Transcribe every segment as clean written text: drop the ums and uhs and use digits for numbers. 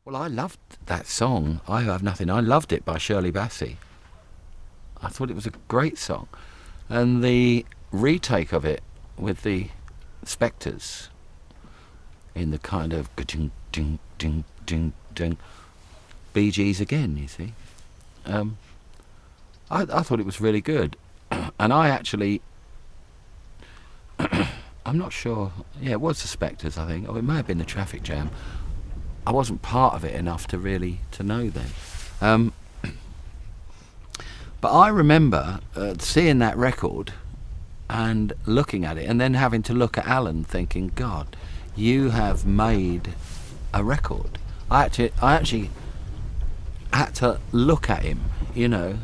Well, I loved that song, I Have Nothing. I loved it by Shirley Bassey. I thought it was a great song. And the retake of it with the Spectres in the kind of ding ding ding ding ding Bee Gees again, you see. I thought it was really good. And I actually, I'm not sure, yeah, it was the Spectres, I think, or it may have been the Traffic Jam. I wasn't part of it enough to really to know then. But I remember seeing that record and looking at it, and then having to look at Alan thinking, God, you have made a record. I actually had to look at him, you know,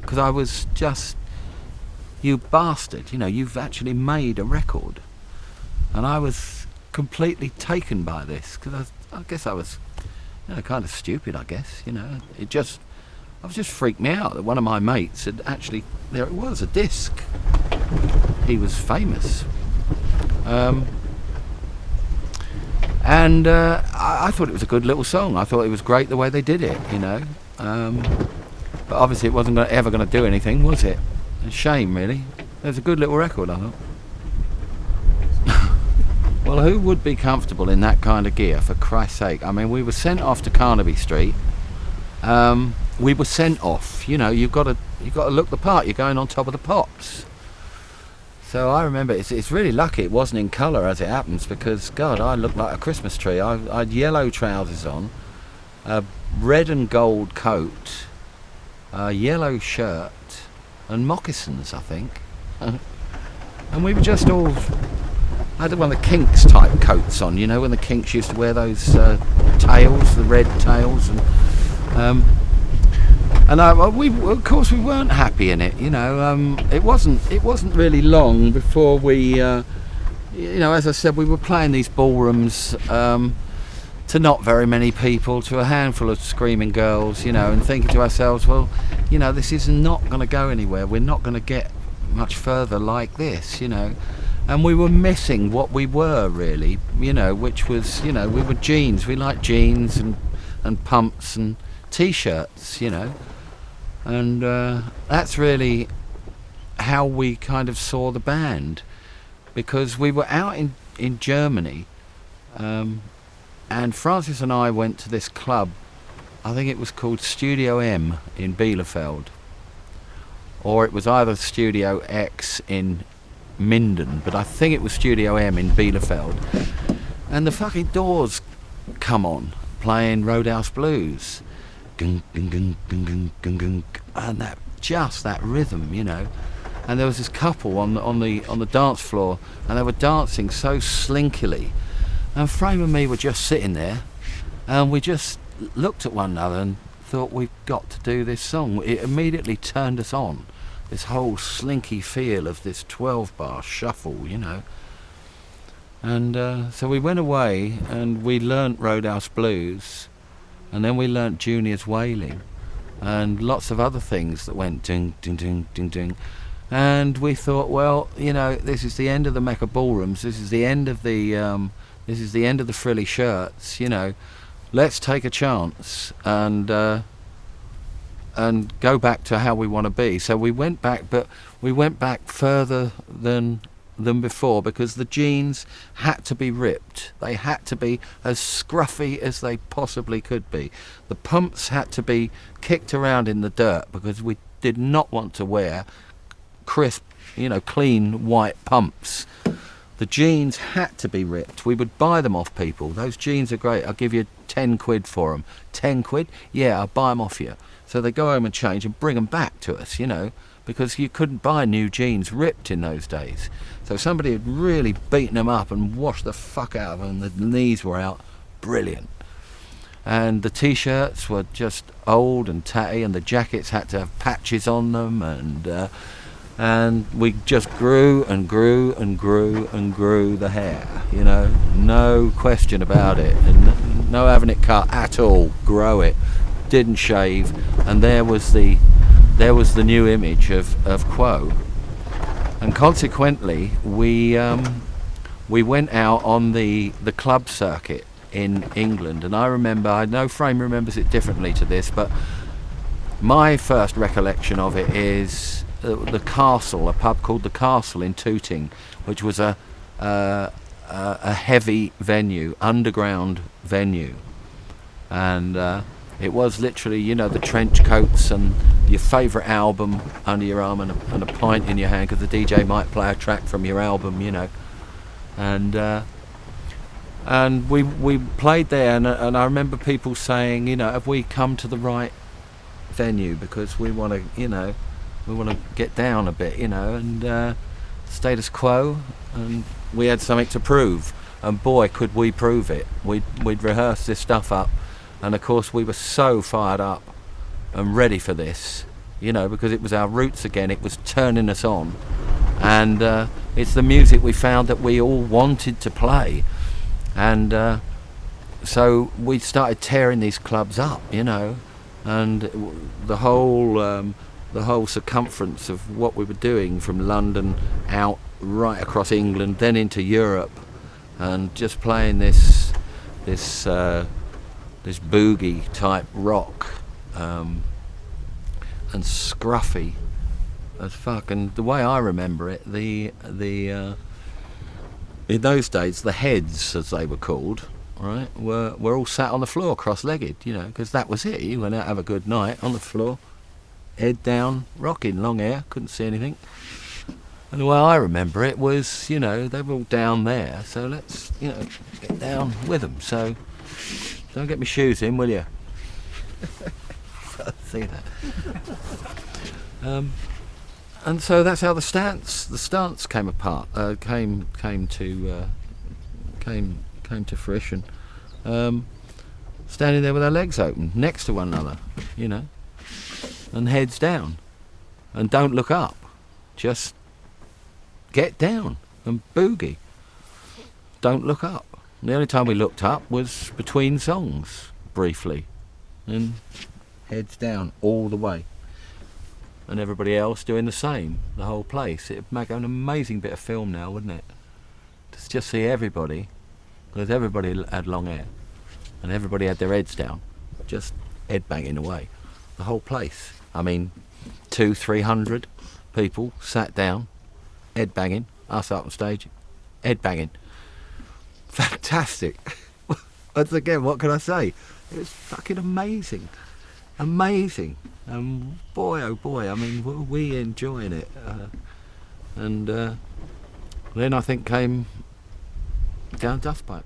because I was just, you bastard, you know, you've actually made a record. And I was completely taken by this, because I guess I was, you know, kind of stupid, I guess, you know. I was just freaked me out that one of my mates had actually, there it was, a disc. He was famous. And I thought it was a good little song. I thought it was great the way they did it, you know. But obviously it wasn't ever going to do anything, was it? A shame, really. It was a good little record, I thought. Well, who would be comfortable in that kind of gear, for Christ's sake? I mean, we were sent off to Carnaby Street. We were sent off. You know, you've got to look the part. You're going on top of the pops. So I remember it's really lucky it wasn't in colour as it happens, because God, I looked like a Christmas tree. I had yellow trousers on, a red and gold coat, a yellow shirt, and moccasins, I think. And we were just all. I had one of the Kinks type coats on, you know, when the Kinks used to wear those tails, the red tails, and of course we weren't happy in it, you know. It wasn't really long before we, you know, as I said, we were playing these ballrooms to not very many people, to a handful of screaming girls, you know, and thinking to ourselves, well, you know, this is not going to go anywhere. We're not going to get much further like this, you know. And we were missing what we were really, you know, which was, you know, we were jeans. We liked jeans and pumps and t-shirts, you know. And that's really how we kind of saw the band, because we were out in Germany, and Francis and I went to this club. I think it was called Studio M in Bielefeld, or it was either Studio X in Minden, but I think it was Studio M in Bielefeld. And the fucking Doors come on playing Roadhouse Blues, gung, gung, gung, gung, gung, gung, gung, and that rhythm, you know. And there was this couple on the dance floor, and they were dancing so slinkily, and Frame and me were just sitting there, and we just looked at one another and thought, we've got to do this song. It immediately turned us on, this whole slinky feel of this 12-bar shuffle, you know. And so we went away and we learnt Roadhouse Blues, and then we learnt Junior's Wailing, and lots of other things that went ding, ding, ding, ding, ding. And we thought, well, you know, this is the end of the Mecca Ballrooms. This is the end of the frilly shirts. You know, let's take a chance and go back to how we want to be. So we went back, but we went back further than before, because the jeans had to be ripped. They had to be as scruffy as they possibly could be. The pumps had to be kicked around in the dirt, because we did not want to wear crisp, you know, clean white pumps. The jeans had to be ripped. We would buy them off people. Those jeans are great. I'll give you 10 quid for them. 10 quid? Yeah, I'll buy them off you. So they go home and change and bring them back to us, you know, because you couldn't buy new jeans ripped in those days. So somebody had really beaten them up and washed the fuck out of them. The knees were out. Brilliant. And the t-shirts were just old and tatty, and the jackets had to have patches on them, and we just grew and grew and grew and grew the hair, you know, no question about it, and no having it cut at all. Grow it, didn't shave, and there was the new image of Quo. And consequently we went out on the club circuit in England. And I remember, I know Frame remembers it differently to this, but my first recollection of it is the Castle, a pub called the Castle in Tooting, which was a heavy venue, underground venue, and it was literally, you know, the trench coats and your favourite album under your arm and a pint in your hand, because the DJ might play a track from your album, you know, and we played there, and I remember people saying, you know, have we come to the right venue, because we want to, you know, we want to get down a bit, you know, and status quo, and we had something to prove, and boy could we prove it. We'd rehearsed this stuff up, and of course we were so fired up and ready for this, you know, because it was our roots again, it was turning us on, and it's the music we found that we all wanted to play, and so we started tearing these clubs up, you know, and the whole circumference of what we were doing, from London out right across England, then into Europe, and just playing this boogie type rock, and scruffy as fuck. And the way I remember it, in those days, the heads, as they were called, right, were all sat on the floor cross-legged, you know, because that was it. You went out to have a good night on the floor, head down, rocking, long hair, couldn't see anything. And the way I remember it was, you know, they were all down there, so let's, you know, get down with them. So don't get my shoes in, will you? See that. And so that's how the stance came apart, came to fruition. Standing there with our legs open, next to one another, you know, and heads down, and don't look up, just get down and boogie. Don't look up. And the only time we looked up was between songs, briefly, and heads down all the way. And everybody else doing the same, the whole place. It'd make an amazing bit of film now, wouldn't it? To just see everybody, because everybody had long hair, and everybody had their heads down, just head banging away. The whole place. I mean, 200-300 people sat down, head banging, us up on stage, head banging. Fantastic. Once again, what can I say? It was fucking amazing. Amazing. Boy, oh boy, I mean, were we enjoying it. And then I think came Down Dustpipe.